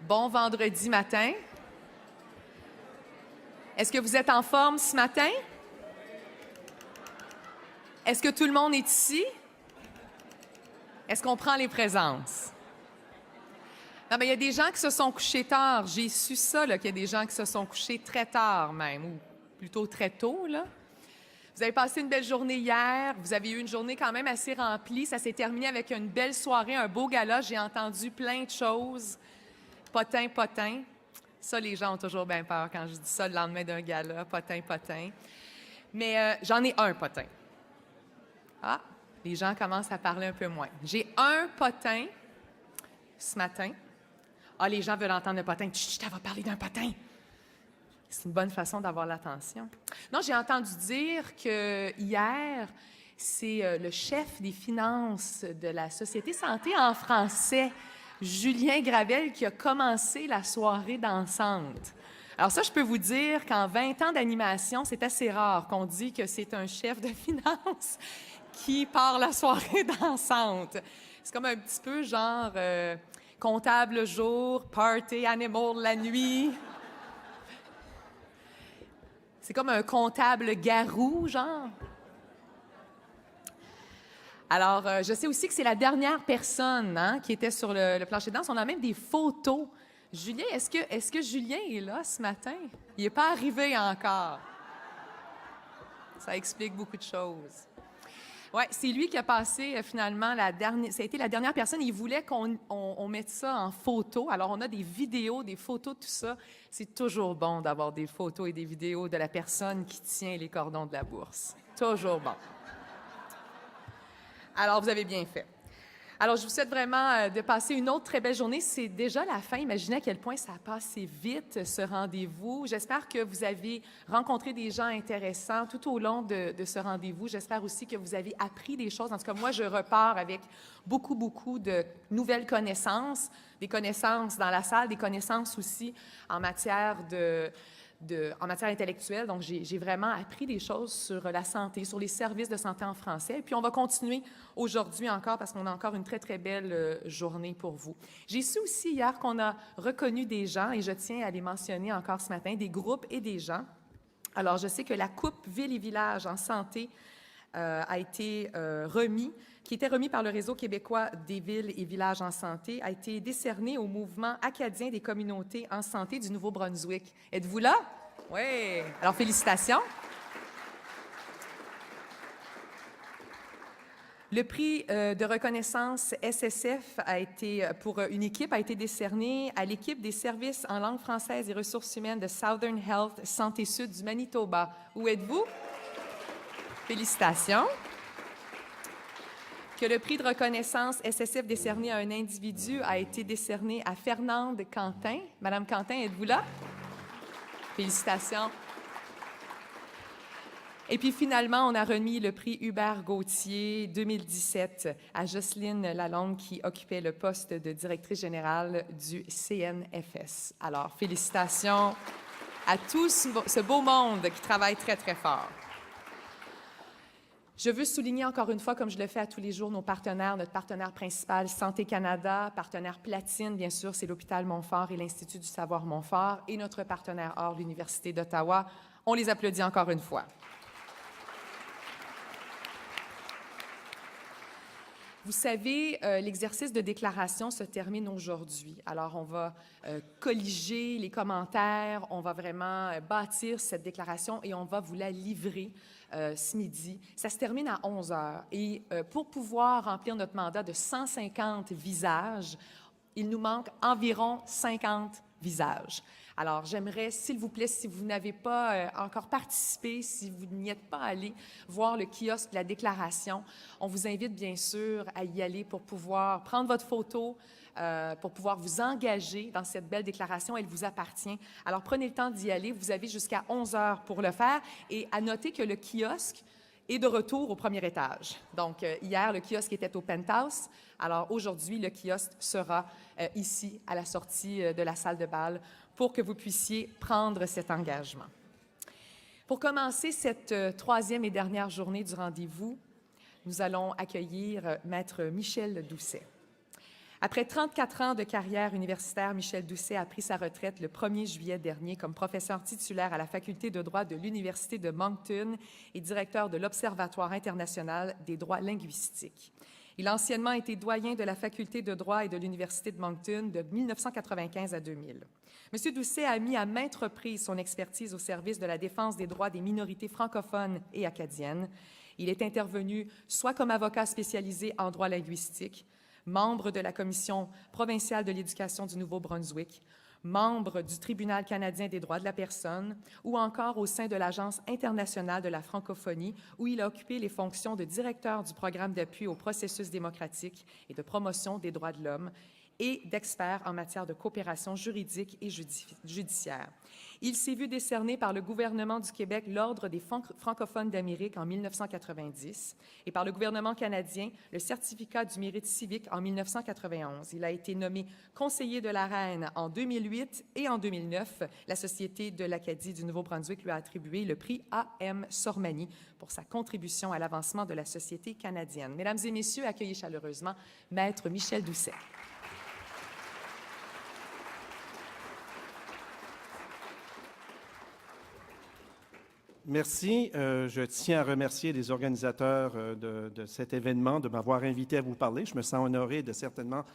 Bon vendredi matin. Est-ce que vous êtes en forme ce matin? Est-ce que tout le monde est ici? Est-ce qu'on prend les présences? Non, mais il y a des gens qui se sont couchés tard. J'ai su ça, qu'il y a des gens qui se sont couchés très tard même, ou plutôt très tôt, là. Vous avez passé une belle journée hier. Vous avez eu une journée quand même assez remplie. Ça s'est terminé avec une belle soirée, un beau gala. J'ai entendu plein de choses. Potin, potin. Ça, les gens ont toujours bien peur quand je dis ça le lendemain d'un gala. Potin, potin. Mais j'en ai un potin. Ah, les gens commencent à parler un peu moins. J'ai un potin ce matin. Ah, les gens veulent entendre le potin. Chut, elle va parler d'un potin. C'est une bonne façon d'avoir l'attention. Non, j'ai entendu dire que hier, c'est le chef des finances de la Société Santé en français, Julien Gravel, qui a commencé la soirée dansante. Alors ça, je peux vous dire qu'en 20 ans d'animation, c'est assez rare qu'on dise que c'est un chef de finances qui part la soirée dansante. C'est comme un petit peu genre comptable le jour, party animal la nuit. C'est comme un comptable garou, genre. Alors, je sais aussi que c'est la dernière personne qui était sur le plancher de danse. On a même des photos. Julien, est-ce que Julien est là ce matin? Il n'est pas arrivé encore. Ça explique beaucoup de choses. Oui, c'est lui qui a passé finalement ça a été la dernière personne. Il voulait qu'on mette ça en photo. Alors, on a des vidéos, des photos, tout ça. C'est toujours bon d'avoir des photos et des vidéos de la personne qui tient les cordons de la bourse. Toujours bon. Alors, vous avez bien fait. Alors, je vous souhaite vraiment de passer une autre très belle journée. C'est déjà la fin. Imaginez à quel point ça a passé vite, ce rendez-vous. J'espère que vous avez rencontré des gens intéressants tout au long de ce rendez-vous. J'espère aussi que vous avez appris des choses. En tout cas, moi, je repars avec beaucoup, beaucoup de nouvelles connaissances, des connaissances dans la salle, des connaissances aussi en matière en matière intellectuelle. Donc, j'ai vraiment appris des choses sur la santé, sur les services de santé en français. Et puis, on va continuer aujourd'hui encore parce qu'on a encore une très, très belle journée pour vous. J'ai su aussi hier qu'on a reconnu des gens, et je tiens à les mentionner encore ce matin, des groupes et des gens. Alors, je sais que la Coupe Ville et Village en santé a été qui était remis par le Réseau québécois des villes et villages en santé, a été décerné au Mouvement acadien des communautés en santé du Nouveau-Brunswick. Êtes-vous là? Oui. Alors, félicitations. Le prix de reconnaissance SSF pour une équipe a été décerné à l'équipe des services en langue française et ressources humaines de Southern Health Santé Sud du Manitoba. Où êtes-vous? Félicitations. Que le prix de reconnaissance SSF décerné à un individu a été décerné à Fernande Quentin. Madame Quentin, êtes-vous là? Félicitations. Et puis finalement, on a remis le prix Hubert Gauthier 2017 à Jocelyne Lalonde qui occupait le poste de directrice générale du CNFS. Alors, félicitations à tout ce beau monde qui travaille très, très fort. Je veux souligner encore une fois, comme je le fais à tous les jours, nos partenaires, notre partenaire principal, Santé Canada, partenaire platine, bien sûr, c'est l'Hôpital Montfort et l'Institut du savoir Montfort, et notre partenaire or, l'Université d'Ottawa. On les applaudit encore une fois. Vous savez, l'exercice de déclaration se termine aujourd'hui. Alors, on va colliger les commentaires, on va vraiment bâtir cette déclaration et on va vous la livrer ce midi. Ça se termine à 11 heures. Et pour pouvoir remplir notre mandat de 150 visages, il nous manque environ 50 visages. Alors, j'aimerais, s'il vous plaît, si vous n'avez pas encore participé, si vous n'y êtes pas allé voir le kiosque de la déclaration, on vous invite bien sûr à y aller pour pouvoir prendre votre photo, pour pouvoir vous engager dans cette belle déclaration. Elle vous appartient. Alors, prenez le temps d'y aller. Vous avez jusqu'à 11 heures pour le faire. Et à noter que le kiosque est de retour au premier étage. Donc, hier, le kiosque était au penthouse. Alors, aujourd'hui, le kiosque sera ici, à la sortie de la salle de bal, pour que vous puissiez prendre cet engagement. Pour commencer cette troisième et dernière journée du rendez-vous, nous allons accueillir Maître Michel Doucet. Après 34 ans de carrière universitaire, Michel Doucet a pris sa retraite le 1er juillet dernier comme professeur titulaire à la faculté de droit de l'Université de Moncton et directeur de l'Observatoire international des droits linguistiques. Il a anciennement été doyen de la faculté de droit et de l'Université de Moncton de 1995 à 2000. M. Doucet a mis à maintes reprises son expertise au service de la défense des droits des minorités francophones et acadiennes. Il est intervenu soit comme avocat spécialisé en droit linguistique, membre de la Commission provinciale de l'éducation du Nouveau-Brunswick, membre du Tribunal canadien des droits de la personne ou encore au sein de l'Agence internationale de la francophonie, où il a occupé les fonctions de directeur du programme d'appui au processus démocratique et de promotion des droits de l'homme et d'expert en matière de coopération juridique et judiciaire. Il s'est vu décerner par le gouvernement du Québec l'Ordre des francophones d'Amérique en 1990 et par le gouvernement canadien le certificat du mérite civique en 1991. Il a été nommé conseiller de la Reine en 2008 et en 2009. La Société de l'Acadie du Nouveau-Brunswick lui a attribué le prix A.M. Sormani pour sa contribution à l'avancement de la société canadienne. Mesdames et messieurs, accueillez chaleureusement Maître Michel Doucet. Merci. Je tiens à remercier les organisateurs de cet événement de m'avoir invité à vous parler. Je me sens honoré certainement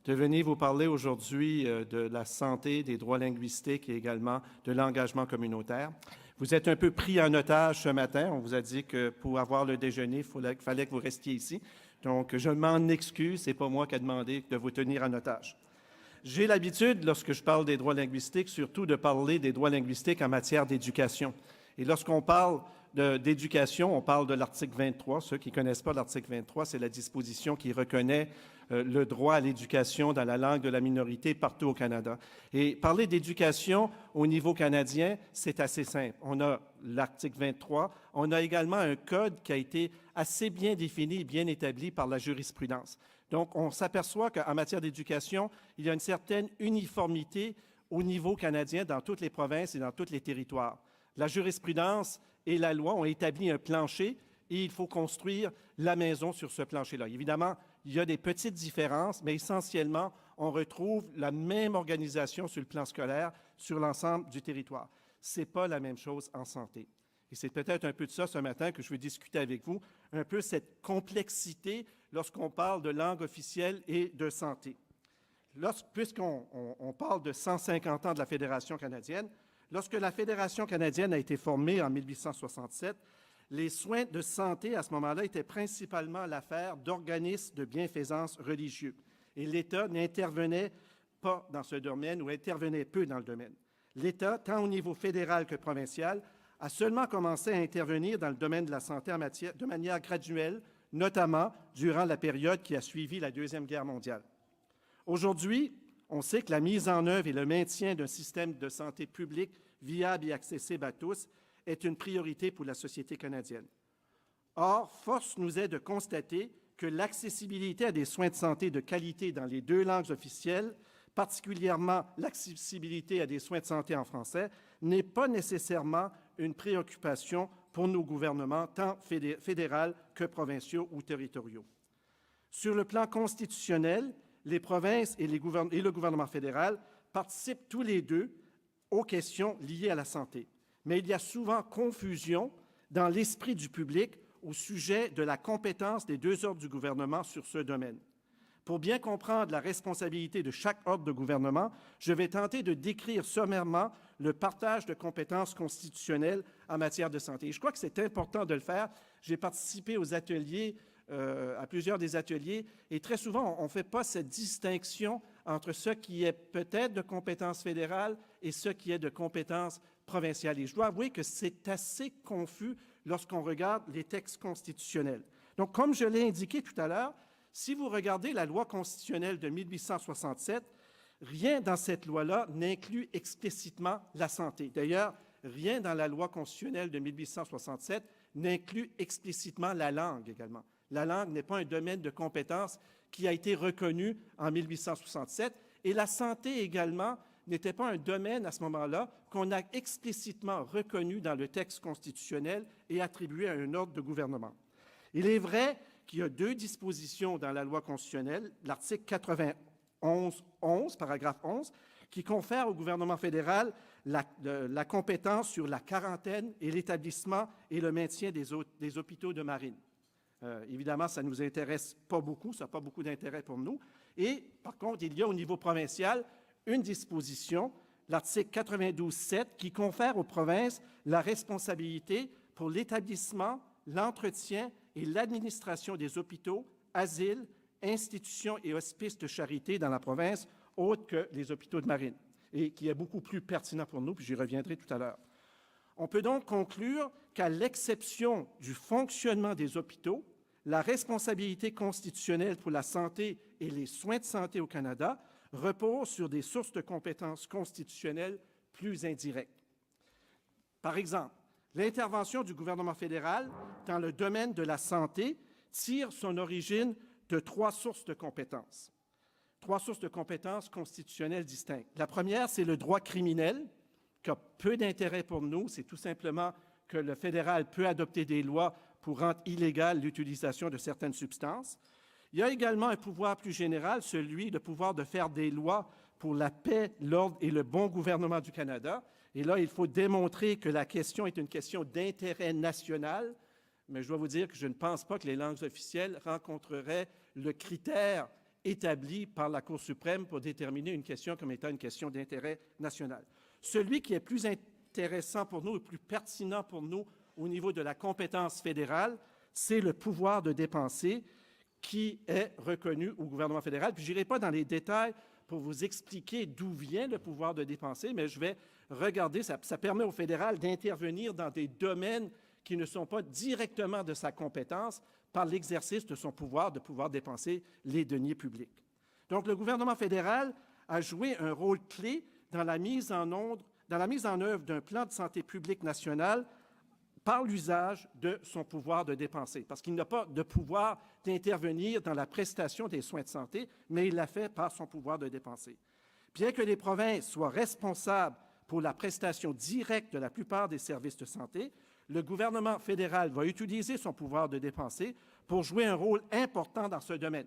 de venir vous parler aujourd'hui de la santé, des droits linguistiques et également de l'engagement communautaire. Vous êtes un peu pris en otage ce matin. On vous a dit que pour avoir le déjeuner, il fallait que vous restiez ici. Donc, je m'en excuse. Ce n'est pas moi qui ai demandé de vous tenir en otage. J'ai l'habitude, lorsque je parle des droits linguistiques, surtout de parler des droits linguistiques en matière d'éducation. Et lorsqu'on parle d'éducation, on parle de l'article 23. Ceux qui ne connaissent pas l'article 23, c'est la disposition qui reconnaît le droit à l'éducation dans la langue de la minorité partout au Canada. Et parler d'éducation au niveau canadien, c'est assez simple. On a l'article 23. On a également un code qui a été assez bien défini et bien établi par la jurisprudence. Donc, on s'aperçoit qu'en matière d'éducation, il y a une certaine uniformité au niveau canadien dans toutes les provinces et dans tous les territoires. La jurisprudence et la loi ont établi un plancher et il faut construire la maison sur ce plancher-là. Évidemment, il y a des petites différences, mais essentiellement, on retrouve la même organisation sur le plan scolaire sur l'ensemble du territoire. Ce n'est pas la même chose en santé. Et c'est peut-être un peu de ça ce matin que je veux discuter avec vous, un peu cette complexité lorsqu'on parle de langue officielle et de santé. Puisqu'on parle de 150 ans de la Fédération canadienne, lorsque la Fédération canadienne a été formée en 1867, les soins de santé à ce moment-là étaient principalement l'affaire d'organismes de bienfaisance religieux. Et l'État n'intervenait pas dans ce domaine ou intervenait peu dans le domaine. L'État, tant au niveau fédéral que provincial, a seulement commencé à intervenir dans le domaine de la santé de manière graduelle, notamment durant la période qui a suivi la Deuxième Guerre mondiale. Aujourd'hui, on sait que la mise en œuvre et le maintien d'un système de santé public viable et accessible à tous est une priorité pour la société canadienne. Or, force nous est de constater que l'accessibilité à des soins de santé de qualité dans les deux langues officielles, particulièrement l'accessibilité à des soins de santé en français, n'est pas nécessairement une préoccupation pour nos gouvernements, tant fédéraux que provinciaux ou territoriaux. Sur le plan constitutionnel, les provinces et le gouvernement fédéral participent tous les deux aux questions liées à la santé. Mais il y a souvent confusion dans l'esprit du public au sujet de la compétence des deux ordres du gouvernement sur ce domaine. Pour bien comprendre la responsabilité de chaque ordre de gouvernement, je vais tenter de décrire sommairement le partage de compétences constitutionnelles en matière de santé. Et je crois que c'est important de le faire. J'ai participé aux ateliers, à plusieurs des ateliers, et très souvent, on ne fait pas cette distinction entre ce qui est peut-être de compétence fédérale et ce qui est de compétence provinciale. Et je dois avouer que c'est assez confus lorsqu'on regarde les textes constitutionnels. Donc, comme je l'ai indiqué tout à l'heure, si vous regardez la loi constitutionnelle de 1867, rien dans cette loi-là n'inclut explicitement la santé. D'ailleurs, rien dans la loi constitutionnelle de 1867 n'inclut explicitement la langue également. La langue n'est pas un domaine de compétence qui a été reconnu en 1867 et la santé également n'était pas un domaine à ce moment-là qu'on a explicitement reconnu dans le texte constitutionnel et attribué à un ordre de gouvernement. Il est vrai qu'il y a deux dispositions dans la loi constitutionnelle, l'article paragraphe 11, qui confère au gouvernement fédéral la compétence sur la quarantaine et l'établissement et le maintien des hôpitaux de marine. Évidemment, ça ne nous intéresse pas beaucoup, ça n'a pas beaucoup d'intérêt pour nous. Et par contre, il y a au niveau provincial une disposition, l'article 92.7, qui confère aux provinces la responsabilité pour l'établissement, l'entretien et l'administration des hôpitaux, asiles, institutions et hospices de charité dans la province, autres que les hôpitaux de marine, et qui est beaucoup plus pertinent pour nous, puis j'y reviendrai tout à l'heure. On peut donc conclure qu'à l'exception du fonctionnement des hôpitaux, la responsabilité constitutionnelle pour la santé et les soins de santé au Canada repose sur des sources de compétences constitutionnelles plus indirectes. Par exemple, l'intervention du gouvernement fédéral dans le domaine de la santé tire son origine de trois sources de compétences constitutionnelles distinctes. La première, c'est le droit criminel, qui a peu d'intérêt pour nous. C'est tout simplement que le fédéral peut adopter des lois pour rendre illégale l'utilisation de certaines substances. Il y a également un pouvoir plus général, celui de pouvoir de faire des lois pour la paix, l'ordre et le bon gouvernement du Canada. Et là, il faut démontrer que la question est une question d'intérêt national, mais je dois vous dire que je ne pense pas que les langues officielles rencontreraient le critère établi par la Cour suprême pour déterminer une question comme étant une question d'intérêt national. Celui qui est plus intéressant pour nous et plus pertinent pour nous au niveau de la compétence fédérale, c'est le pouvoir de dépenser qui est reconnu au gouvernement fédéral. Puis je n'irai pas dans les détails pour vous expliquer d'où vient le pouvoir de dépenser, mais je vais regarder, ça permet au fédéral d'intervenir dans des domaines qui ne sont pas directement de sa compétence par l'exercice de son pouvoir de pouvoir dépenser les deniers publics. Donc, le gouvernement fédéral a joué un rôle clé dans la mise en œuvre d'un plan de santé publique national par l'usage de son pouvoir de dépenser, parce qu'il n'a pas de pouvoir d'intervenir dans la prestation des soins de santé, mais il l'a fait par son pouvoir de dépenser. Bien que les provinces soient responsables pour la prestation directe de la plupart des services de santé, le gouvernement fédéral va utiliser son pouvoir de dépenser pour jouer un rôle important dans ce domaine.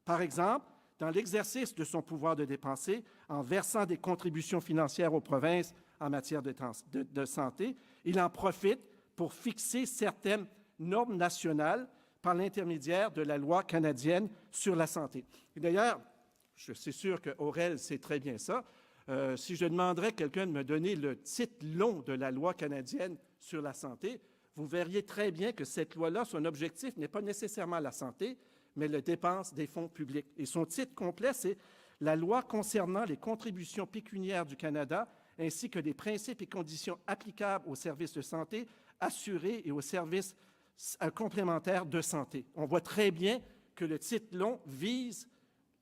Par exemple, dans l'exercice de son pouvoir de dépenser, en versant des contributions financières aux provinces en matière de santé, il en profite pour fixer certaines normes nationales par l'intermédiaire de la loi canadienne sur la santé. D'ailleurs, je suis sûr qu'Aurel sait très bien ça. Si je demanderais à quelqu'un de me donner le titre long de la loi canadienne sur la santé, vous verriez très bien que cette loi-là, son objectif n'est pas nécessairement la santé, mais la dépense des fonds publics. Et son titre complet, c'est « La loi concernant les contributions pécuniaires du Canada ainsi que des principes et conditions applicables aux services de santé assurés et aux services complémentaires de santé ». On voit très bien que le titre long vise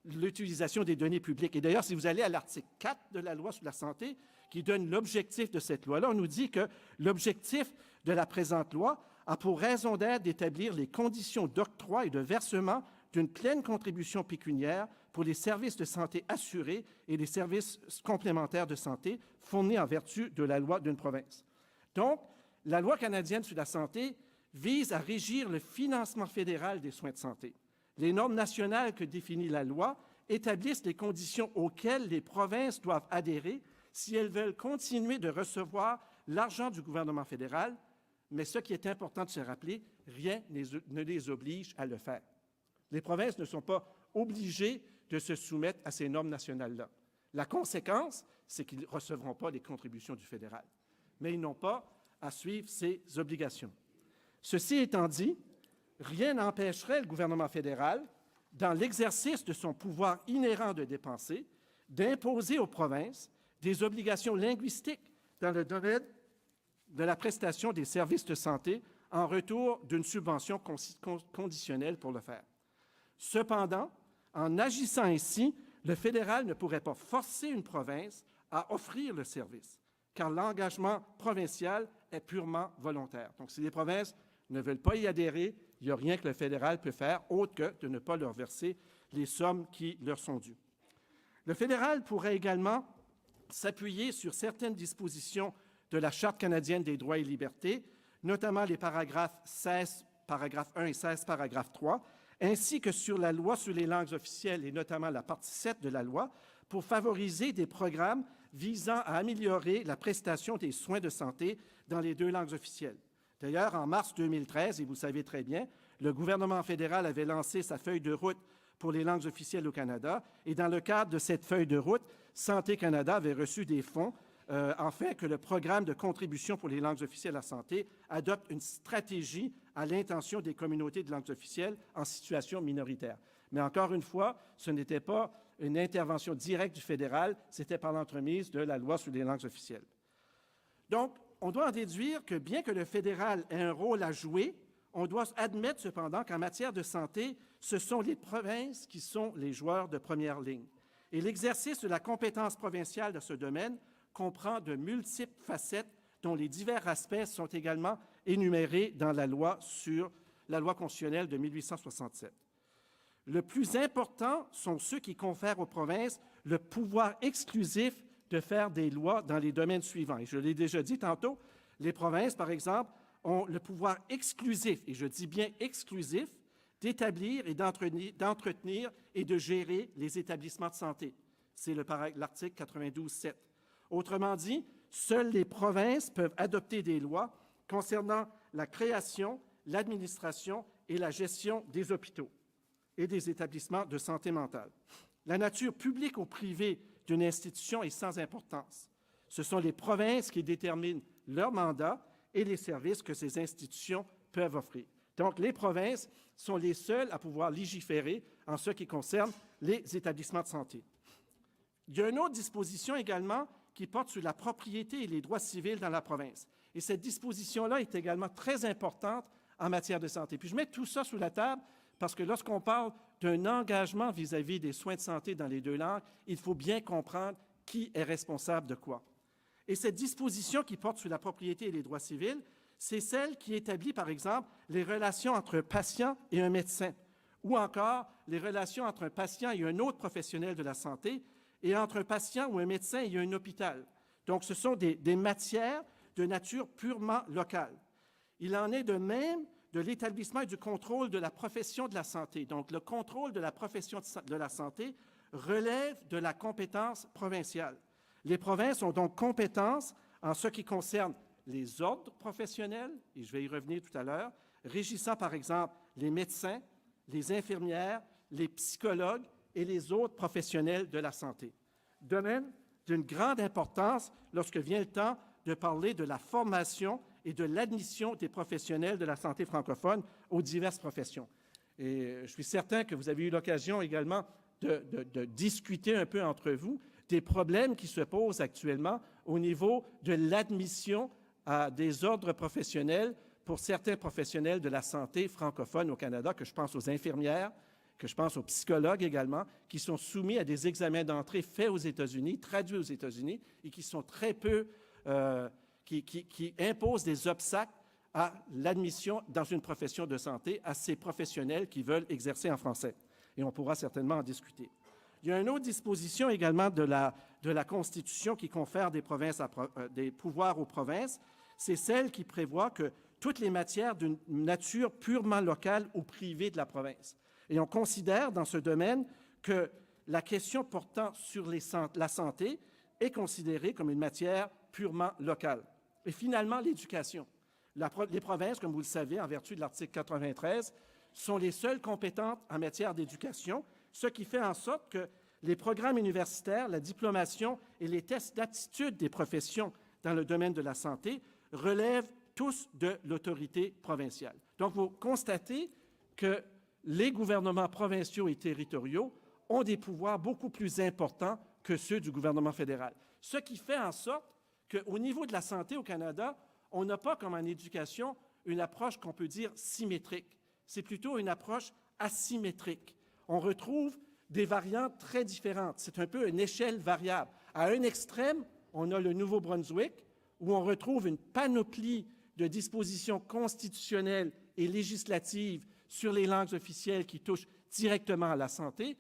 l'utilisation des données publiques. Et d'ailleurs, si vous allez à l'article 4 de la loi sur la santé, qui donne l'objectif de cette loi-là, on nous dit que l'objectif de la présente loi a pour raison d'être d'établir les conditions d'octroi et de versement d'une pleine contribution pécuniaire pour les services de santé assurés et les services complémentaires de santé fournis en vertu de la loi d'une province. Donc, la loi canadienne sur la santé vise à régir le financement fédéral des soins de santé. Les normes nationales que définit la loi établissent les conditions auxquelles les provinces doivent adhérer si elles veulent continuer de recevoir l'argent du gouvernement fédéral, mais ce qui est important de se rappeler, rien ne les oblige à le faire. Les provinces ne sont pas obligées de se soumettre à ces normes nationales-là. La conséquence, c'est qu'ils ne recevront pas les contributions du fédéral, mais ils n'ont pas à suivre ces obligations. Ceci étant dit, rien n'empêcherait le gouvernement fédéral, dans l'exercice de son pouvoir inhérent de dépenser, d'imposer aux provinces des obligations linguistiques dans le domaine de la prestation des services de santé en retour d'une subvention conditionnelle pour le faire. Cependant, en agissant ainsi, le fédéral ne pourrait pas forcer une province à offrir le service, car l'engagement provincial est purement volontaire. Donc, si les provinces ne veulent pas y adhérer, il n'y a rien que le fédéral peut faire autre que de ne pas leur verser les sommes qui leur sont dues. Le fédéral pourrait également s'appuyer sur certaines dispositions de la Charte canadienne des droits et libertés, notamment les paragraphes 16, paragraphe 1 et 16, paragraphe 3, ainsi que sur la loi sur les langues officielles et notamment la partie 7 de la loi, pour favoriser des programmes visant à améliorer la prestation des soins de santé dans les 2 langues officielles. D'ailleurs, en mars 2013, et vous le savez très bien, le gouvernement fédéral avait lancé sa feuille de route pour les langues officielles au Canada, et dans le cadre de cette feuille de route, Santé Canada avait reçu des fonds afin que le programme de contribution pour les langues officielles à santé adopte une stratégie à l'intention des communautés de langues officielles en situation minoritaire. Mais encore une fois, ce n'était pas une intervention directe du fédéral, c'était par l'entremise de la loi sur les langues officielles. Donc, on doit en déduire que bien que le fédéral ait un rôle à jouer, on doit admettre cependant qu'en matière de santé, ce sont les provinces qui sont les joueurs de première ligne. Et l'exercice de la compétence provinciale dans ce domaine comprend de multiples facettes dont les divers aspects sont également énumérés dans la loi constitutionnelle de 1867. Le plus important sont ceux qui confèrent aux provinces le pouvoir exclusif de faire des lois dans les domaines suivants. Et je l'ai déjà dit tantôt, les provinces, par exemple, ont le pouvoir exclusif, et je dis bien exclusif, d'établir et d'entretenir et de gérer les établissements de santé. C'est l'article 92.7. Autrement dit, seules les provinces peuvent adopter des lois concernant la création, l'administration et la gestion des hôpitaux et des établissements de santé mentale. La nature publique ou privée d'une institution est sans importance. Ce sont les provinces qui déterminent leur mandat et les services que ces institutions peuvent offrir. Donc, les provinces sont les seules à pouvoir légiférer en ce qui concerne les établissements de santé. Il y a une autre disposition également qui porte sur la propriété et les droits civils dans la province. Et cette disposition-là est également très importante en matière de santé. Puis je mets tout ça sous la table parce que lorsqu'on parle d'un engagement vis-à-vis des soins de santé dans les 2 langues, il faut bien comprendre qui est responsable de quoi. Et cette disposition qui porte sur la propriété et les droits civils, c'est celle qui établit, par exemple, les relations entre un patient et un médecin, ou encore les relations entre un patient et un autre professionnel de la santé, et entre un patient ou un médecin et un hôpital. Donc, ce sont des matières de nature purement locale. Il en est de même de l'établissement et du contrôle de la profession de la santé. Donc, le contrôle de la profession de la santé relève de la compétence provinciale. Les provinces ont donc compétence en ce qui concerne les ordres professionnels, et je vais y revenir tout à l'heure, régissant par exemple les médecins, les infirmières, les psychologues et les autres professionnels de la santé. Domaine d'une grande importance lorsque vient le temps de parler de la formation et de l'admission des professionnels de la santé francophone aux diverses professions. Et je suis certain que vous avez eu l'occasion également de discuter un peu entre vous des problèmes qui se posent actuellement au niveau de l'admission à des ordres professionnels pour certains professionnels de la santé francophone au Canada, que je pense aux infirmières, que je pense aux psychologues également, qui sont soumis à des examens d'entrée faits aux États-Unis, traduits aux États-Unis, et qui sont très peu, qui imposent des obstacles à l'admission dans une profession de santé à ces professionnels qui veulent exercer en français. Et on pourra certainement en discuter. Il y a une autre disposition également de la Constitution qui confère des pouvoirs aux provinces, c'est celle qui prévoit que toutes les matières d'une nature purement locale ou privée de la province. Et on considère dans ce domaine que la question portant sur la santé est considérée comme une matière purement locale. Et finalement, l'éducation. Les provinces, comme vous le savez, en vertu de l'article 93, sont les seules compétentes en matière d'éducation, ce qui fait en sorte que les programmes universitaires, la diplomation et les tests d'aptitude des professions dans le domaine de la santé relèvent tous de l'autorité provinciale. Donc, vous constatez que les gouvernements provinciaux et territoriaux ont des pouvoirs beaucoup plus importants que ceux du gouvernement fédéral. Ce qui fait en sorte qu'au niveau de la santé au Canada, on n'a pas, comme en éducation, une approche qu'on peut dire symétrique. C'est plutôt une approche asymétrique. On retrouve des variantes très différentes. C'est un peu une échelle variable. À un extrême, on a le Nouveau-Brunswick, où on retrouve une panoplie de dispositions constitutionnelles et législatives sur les langues officielles qui touchent directement à la santé.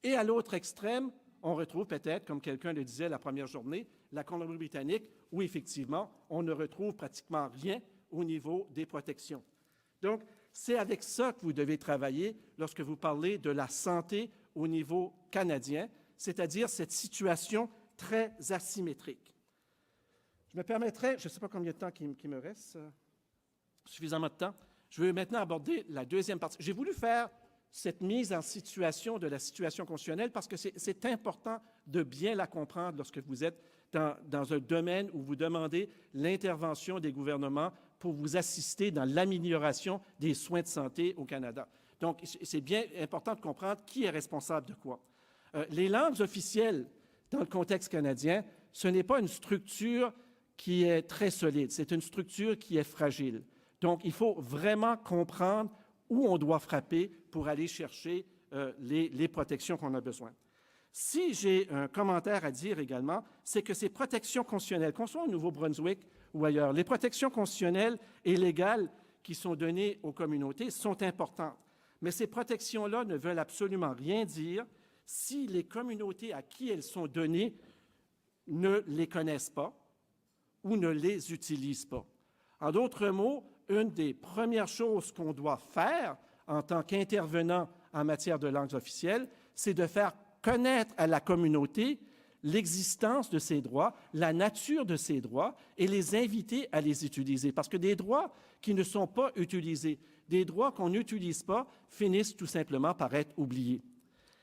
Et à l'autre extrême, on retrouve peut-être, comme quelqu'un le disait la première journée, la Colombie-Britannique, où effectivement, on ne retrouve pratiquement rien au niveau des protections. Donc, c'est avec ça que vous devez travailler lorsque vous parlez de la santé au niveau canadien, c'est-à-dire cette situation très asymétrique. Je me permettrai, je ne sais pas combien de temps il me reste, suffisamment de temps. Je vais maintenant aborder la deuxième partie. J'ai voulu faire cette mise en situation de la situation constitutionnelle parce que c'est important de bien la comprendre lorsque vous êtes dans un domaine où vous demandez l'intervention des gouvernements pour vous assister dans l'amélioration des soins de santé au Canada. Donc, c'est bien important de comprendre qui est responsable de quoi. Les langues officielles dans le contexte canadien, ce n'est pas une structure qui est très solide, c'est une structure qui est fragile. Donc, il faut vraiment comprendre où on doit frapper pour aller chercher les protections qu'on a besoin. Si j'ai un commentaire à dire également, c'est que ces protections constitutionnelles, qu'on soit au Nouveau-Brunswick ou ailleurs, les protections constitutionnelles et légales qui sont données aux communautés sont importantes. Mais ces protections-là ne veulent absolument rien dire si les communautés à qui elles sont données ne les connaissent pas ou ne les utilisent pas. En d'autres mots, une des premières choses qu'on doit faire en tant qu'intervenant en matière de langues officielles, c'est de faire connaître à la communauté l'existence de ces droits, la nature de ces droits et les inviter à les utiliser. Parce que des droits qui ne sont pas utilisés, des droits qu'on n'utilise pas, finissent tout simplement par être oubliés.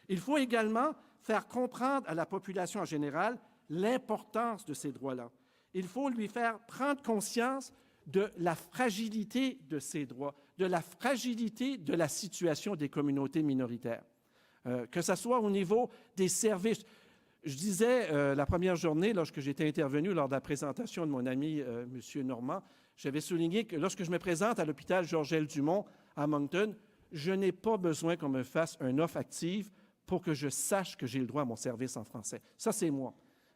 Il faut également faire comprendre à la population en général l'importance de ces droits-là. Il faut lui faire prendre conscience de la fragilité de ces droits, de la fragilité de la situation des communautés minoritaires. Que ce soit au niveau des services. Je disais la première journée, lorsque j'étais intervenu lors de la présentation de mon ami M. Normand, j'avais souligné que lorsque je me présente à l'hôpital Georges-L. Dumont à Moncton, je n'ai pas besoin qu'on me fasse une offre active pour que je sache que j'ai le droit à mon service en français. Ça, c'est moi.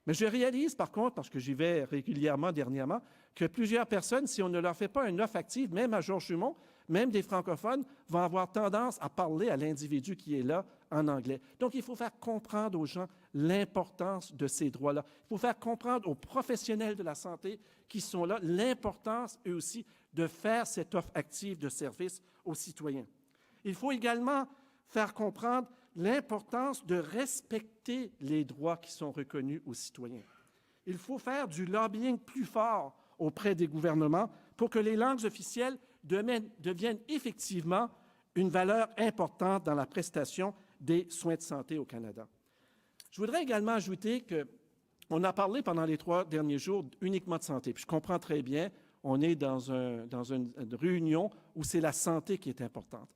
Mais je réalise, par contre, parce que j'y vais régulièrement dernièrement, que plusieurs personnes, si on ne leur fait pas une offre active, même à Georges-Dumont, même des francophones, vont avoir tendance à parler à l'individu qui est là en anglais. Donc, il faut faire comprendre aux gens l'importance de ces droits-là. Il faut faire comprendre aux professionnels de la santé qui sont là l'importance, eux aussi, de faire cette offre active de service aux citoyens. Il faut également faire comprendre l'importance de respecter les droits qui sont reconnus aux citoyens. Il faut faire du lobbying plus fort auprès des gouvernements pour que les langues officielles deviennent effectivement une valeur importante dans la prestation des soins de santé au Canada. Je voudrais également ajouter qu'on a parlé pendant les 3 derniers jours uniquement de santé. Puis je comprends très bien, on est dans une réunion où c'est la santé qui est importante.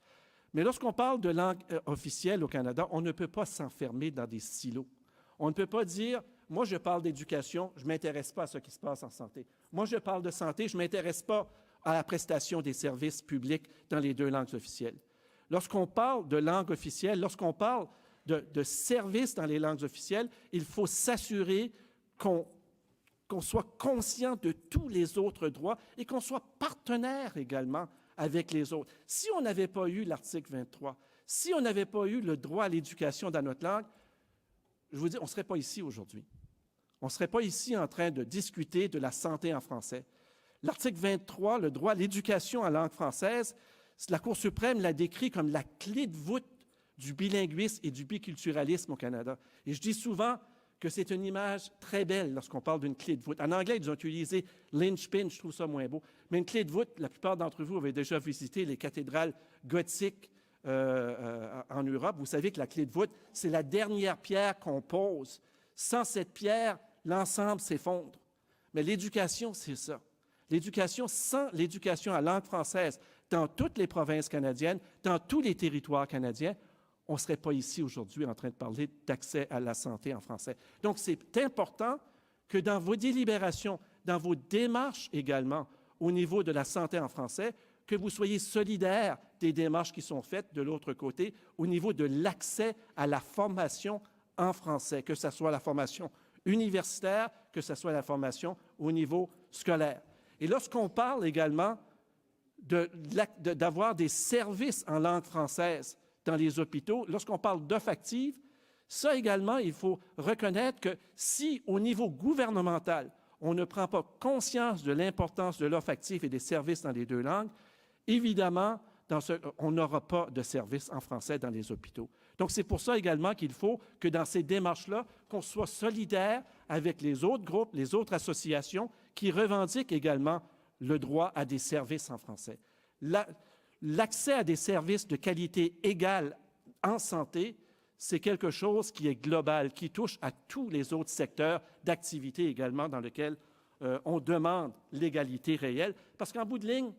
Mais lorsqu'on parle de langue officielle au Canada, on ne peut pas s'enfermer dans des silos. On ne peut pas dire, moi je parle d'éducation, je ne m'intéresse pas à ce qui se passe en santé. Moi je parle de santé, je ne m'intéresse pas à la prestation des services publics dans les 2 langues officielles. Lorsqu'on parle de langue officielle, lorsqu'on parle de services dans les langues officielles, il faut s'assurer qu'on soit conscient de tous les autres droits et qu'on soit partenaire également avec les autres. Si on n'avait pas eu l'article 23, si on n'avait pas eu le droit à l'éducation dans notre langue, je vous dis, on ne serait pas ici aujourd'hui. On ne serait pas ici en train de discuter de la santé en français. L'article 23, le droit à l'éducation en langue française, la Cour suprême l'a décrit comme la clé de voûte du bilinguisme et du biculturalisme au Canada. Et je dis souvent que c'est une image très belle lorsqu'on parle d'une clé de voûte. En anglais, ils ont utilisé linchpin, je trouve ça moins beau. Mais une clé de voûte, la plupart d'entre vous avaient déjà visité les cathédrales gothiques en Europe. Vous savez que la clé de voûte, c'est la dernière pierre qu'on pose. Sans cette pierre, l'ensemble s'effondre. Mais l'éducation, c'est ça. L'éducation, sans l'éducation à langue française, dans toutes les provinces canadiennes, dans tous les territoires canadiens, on ne serait pas ici aujourd'hui en train de parler d'accès à la santé en français. Donc, c'est important que dans vos délibérations, dans vos démarches également, au niveau de la santé en français, que vous soyez solidaires des démarches qui sont faites de l'autre côté au niveau de l'accès à la formation en français, que ce soit la formation universitaire, que ce soit la formation au niveau scolaire. Et lorsqu'on parle également d'avoir des services en langue française dans les hôpitaux, lorsqu'on parle d'offres actives, ça également, il faut reconnaître que si, au niveau gouvernemental, on ne prend pas conscience de l'importance de l'offre active et des services dans les 2 langues, évidemment, on n'aura pas de service en français dans les hôpitaux. Donc, c'est pour ça également qu'il faut que dans ces démarches-là, qu'on soit solidaire avec les autres groupes, les autres associations qui revendiquent également le droit à des services en français. L'accès à des services de qualité égale en santé, c'est quelque chose qui est global, qui touche à tous les autres secteurs d'activité également dans lesquels on demande l'égalité réelle. Parce qu'en bout de ligne,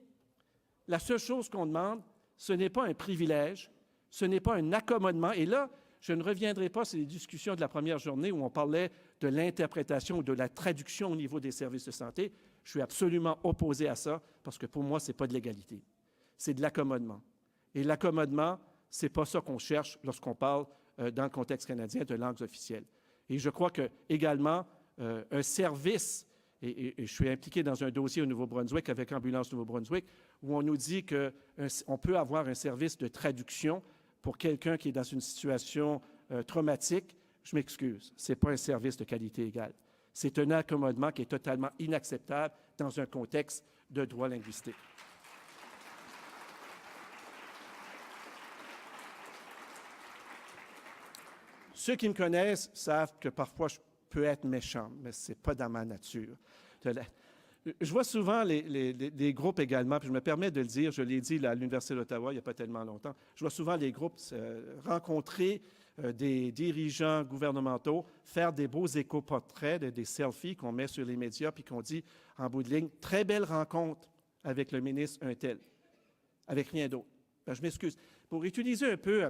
la seule chose qu'on demande, ce n'est pas un privilège, ce n'est pas un accommodement. Et là, je ne reviendrai pas sur les discussions de la première journée où on parlait de l'interprétation ou de la traduction au niveau des services de santé. Je suis absolument opposé à ça parce que pour moi, ce n'est pas de l'égalité. C'est de l'accommodement. Et l'accommodement, ce n'est pas ça qu'on cherche lorsqu'on parle dans le contexte canadien de langues officielles. Et je crois que également un service, et je suis impliqué dans un dossier au Nouveau-Brunswick avec Ambulance Nouveau-Brunswick, où on nous dit qu'on peut avoir un service de traduction pour quelqu'un qui est dans une situation traumatique. Je m'excuse, ce n'est pas un service de qualité égale. C'est un accommodement qui est totalement inacceptable dans un contexte de droit linguistique. Ceux qui me connaissent savent que parfois je peux être méchant, mais ce n'est pas dans ma nature. Je vois souvent les groupes également, puis je me permets de le dire, je l'ai dit à l'Université d'Ottawa il n'y a pas tellement longtemps, je vois souvent les groupes rencontrer des dirigeants gouvernementaux, faire des beaux éco-portraits, des selfies qu'on met sur les médias, puis qu'on dit en bout de ligne, très belle rencontre avec le ministre un tel, avec rien d'autre. Ben, je m'excuse. Pour utiliser un peu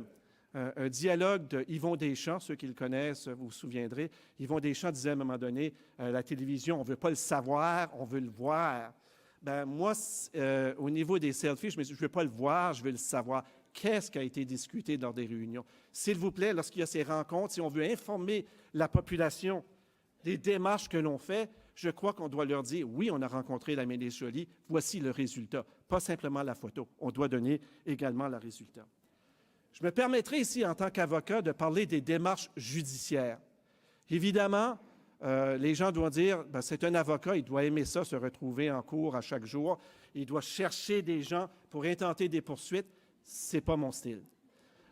un dialogue de Yvon Deschamps, ceux qui le connaissent, vous vous souviendrez. Yvon Deschamps disait à un moment donné, la télévision, on ne veut pas le savoir, on veut le voir. Ben, moi, au niveau des selfies, je me dis, je ne veux pas le voir, je veux le savoir. Qu'est-ce qui a été discuté dans des réunions? S'il vous plaît, lorsqu'il y a ces rencontres, si on veut informer la population des démarches que l'on fait, je crois qu'on doit leur dire, oui, on a rencontré la ministre Joly, voici le résultat, pas simplement la photo. On doit donner également le résultat. Je me permettrai ici, en tant qu'avocat, de parler des démarches judiciaires. Évidemment, les gens doivent dire, ben, c'est un avocat, il doit aimer ça, se retrouver en cours à chaque jour, il doit chercher des gens pour intenter des poursuites. Ce n'est pas mon style.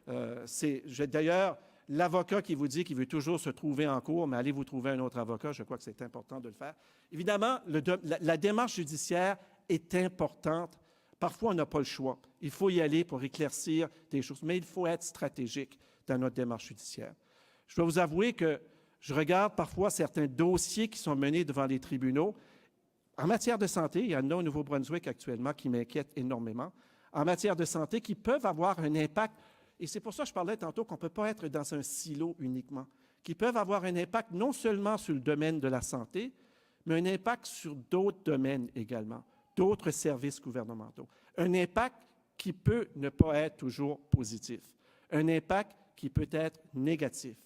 D'ailleurs, l'avocat qui vous dit qu'il veut toujours se trouver en cours, mais allez vous trouver un autre avocat, je crois que c'est important de le faire. Évidemment, la démarche judiciaire est importante. Parfois, on n'a pas le choix. Il faut y aller pour éclaircir des choses, mais il faut être stratégique dans notre démarche judiciaire. Je dois vous avouer que je regarde parfois certains dossiers qui sont menés devant les tribunaux. En matière de santé, il y en a au Nouveau-Brunswick actuellement qui m'inquiètent énormément. En matière de santé, qui peuvent avoir un impact, et c'est pour ça que je parlais tantôt qu'on ne peut pas être dans un silo uniquement, qui peuvent avoir un impact non seulement sur le domaine de la santé, mais un impact sur d'autres domaines également, d'autres services gouvernementaux. Un impact qui peut ne pas être toujours positif, un impact qui peut être négatif.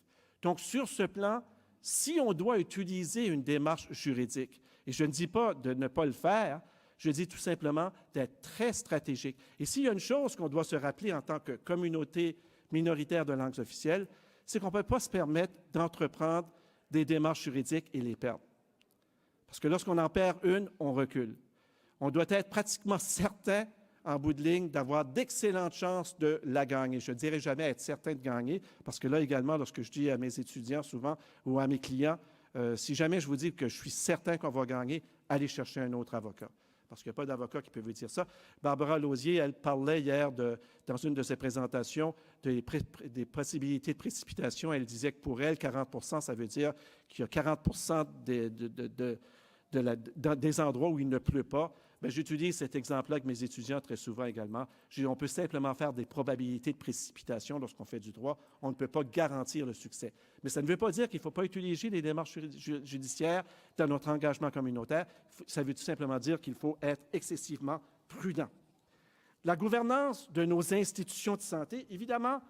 Donc, sur ce plan, si on doit utiliser une démarche juridique, et je ne dis pas de ne pas le faire, je dis tout simplement d'être très stratégique. Et s'il y a une chose qu'on doit se rappeler en tant que communauté minoritaire de langues officielles, c'est qu'on ne peut pas se permettre d'entreprendre des démarches juridiques et les perdre. Parce que lorsqu'on en perd une, on recule. On doit être pratiquement certain, en bout de ligne, d'avoir d'excellentes chances de la gagner. Je ne dirais jamais être certain de gagner, parce que là également, lorsque je dis à mes étudiants souvent ou à mes clients, si jamais je vous dis que je suis certain qu'on va gagner, allez chercher un autre avocat. Parce qu'il n'y a pas d'avocat qui peut vous dire ça. Barbara Lausier, elle parlait hier, dans une de ses présentations, des possibilités de précipitation. Elle disait que pour elle, 40 % ça veut dire qu'il y a 40 % des endroits où il ne pleut pas. Bien, j'utilise cet exemple-là avec mes étudiants très souvent également. On peut simplement faire des probabilités de précipitation lorsqu'on fait du droit. On ne peut pas garantir le succès. Mais ça ne veut pas dire qu'il ne faut pas utiliser les démarches judiciaires dans notre engagement communautaire. Ça veut tout simplement dire qu'il faut être excessivement prudent. La gouvernance de nos institutions de santé, évidemment,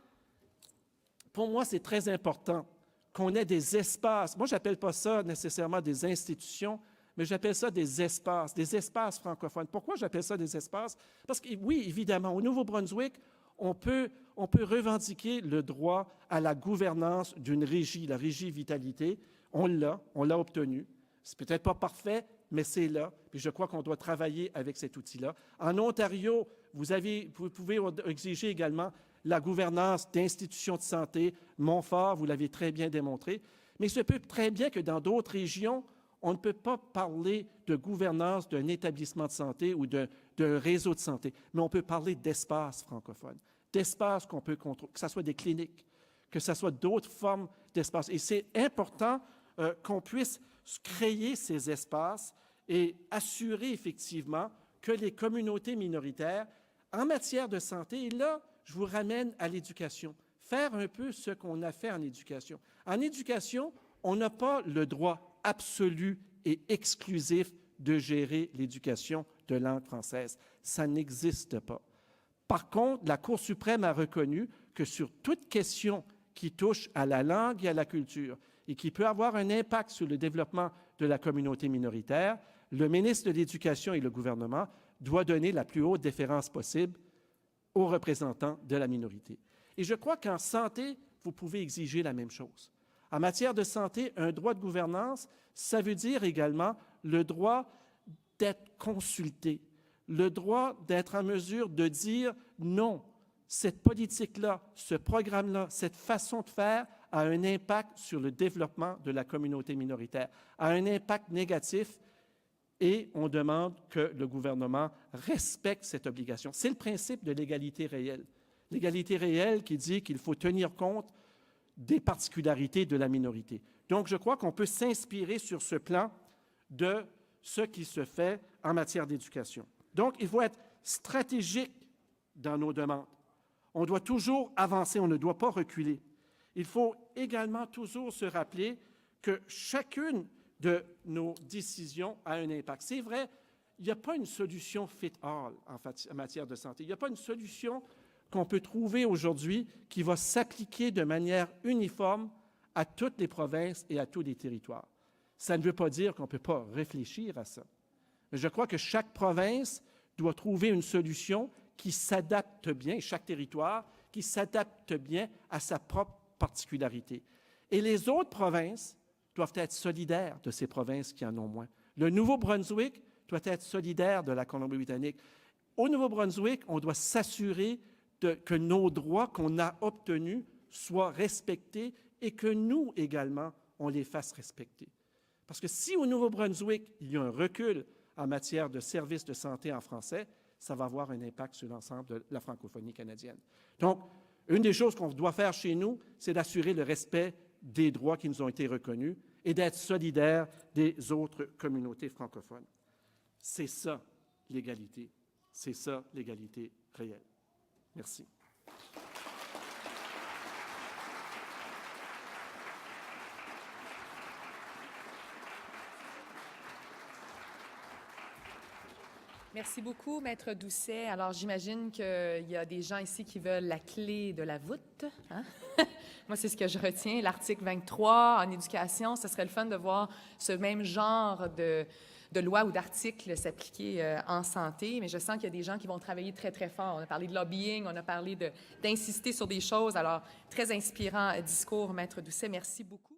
pour moi, c'est très important qu'on ait des espaces. Moi, je n'appelle pas ça nécessairement des institutions, mais j'appelle ça des espaces francophones. Pourquoi j'appelle ça des espaces? Parce que oui, évidemment, au Nouveau-Brunswick, on peut revendiquer le droit à la gouvernance d'une régie, la régie Vitalité. On l'a obtenu. C'est peut-être pas parfait, mais c'est là. Puis je crois qu'on doit travailler avec cet outil-là. En Ontario, vous pouvez exiger également la gouvernance d'institutions de santé. Montfort, vous l'avez très bien démontré. Mais il se peut très bien que dans d'autres régions, on ne peut pas parler de gouvernance d'un établissement de santé ou d'un réseau de santé, mais on peut parler d'espace francophone, d'espace qu'on peut contrôler, que ce soit des cliniques, que ce soit d'autres formes d'espace. Et c'est important qu'on puisse créer ces espaces et assurer effectivement que les communautés minoritaires, en matière de santé, et là, je vous ramène à l'éducation, faire un peu ce qu'on a fait en éducation. En éducation, on n'a pas le droit absolu et exclusif de gérer l'éducation de langue française. Ça n'existe pas. Par contre, la Cour suprême a reconnu que sur toute question qui touche à la langue et à la culture et qui peut avoir un impact sur le développement de la communauté minoritaire, le ministre de l'Éducation et le gouvernement doivent donner la plus haute déférence possible aux représentants de la minorité. Et je crois qu'en santé, vous pouvez exiger la même chose. En matière de santé, un droit de gouvernance, ça veut dire également le droit d'être consulté, le droit d'être en mesure de dire non, cette politique-là, ce programme-là, cette façon de faire a un impact sur le développement de la communauté minoritaire, a un impact négatif et on demande que le gouvernement respecte cette obligation. C'est le principe de l'égalité réelle. L'égalité réelle qui dit qu'il faut tenir compte des particularités de la minorité. Donc, je crois qu'on peut s'inspirer sur ce plan de ce qui se fait en matière d'éducation. Donc, il faut être stratégique dans nos demandes. On doit toujours avancer, on ne doit pas reculer. Il faut également toujours se rappeler que chacune de nos décisions a un impact. C'est vrai, il n'y a pas une solution fit-all en matière de santé. Il n'y a pas une solution qu'on peut trouver aujourd'hui qui va s'appliquer de manière uniforme à toutes les provinces et à tous les territoires. Ça ne veut pas dire qu'on ne peut pas réfléchir à ça. Mais je crois que chaque province doit trouver une solution qui s'adapte bien, chaque territoire, qui s'adapte bien à sa propre particularité. Et les autres provinces doivent être solidaires de ces provinces qui en ont moins. Le Nouveau-Brunswick doit être solidaire de la Colombie-Britannique. Au Nouveau-Brunswick, on doit s'assurer que nos droits qu'on a obtenus soient respectés et que nous également, on les fasse respecter. Parce que si au Nouveau-Brunswick, il y a un recul en matière de services de santé en français, ça va avoir un impact sur l'ensemble de la francophonie canadienne. Donc, une des choses qu'on doit faire chez nous, c'est d'assurer le respect des droits qui nous ont été reconnus et d'être solidaires des autres communautés francophones. C'est ça, l'égalité. C'est ça, l'égalité réelle. Merci. Merci beaucoup, Maître Doucet. Alors, j'imagine qu'il y a des gens ici qui veulent la clé de la voûte. Hein? Moi, c'est ce que je retiens. L'article 23 en éducation, ce serait le fun de voir ce même genre de loi ou d'article s'appliquer en santé, mais je sens qu'il y a des gens qui vont travailler très, très fort. On a parlé de lobbying, on a parlé d'insister sur des choses. Alors, très inspirant discours, Maître Doucet. Merci beaucoup.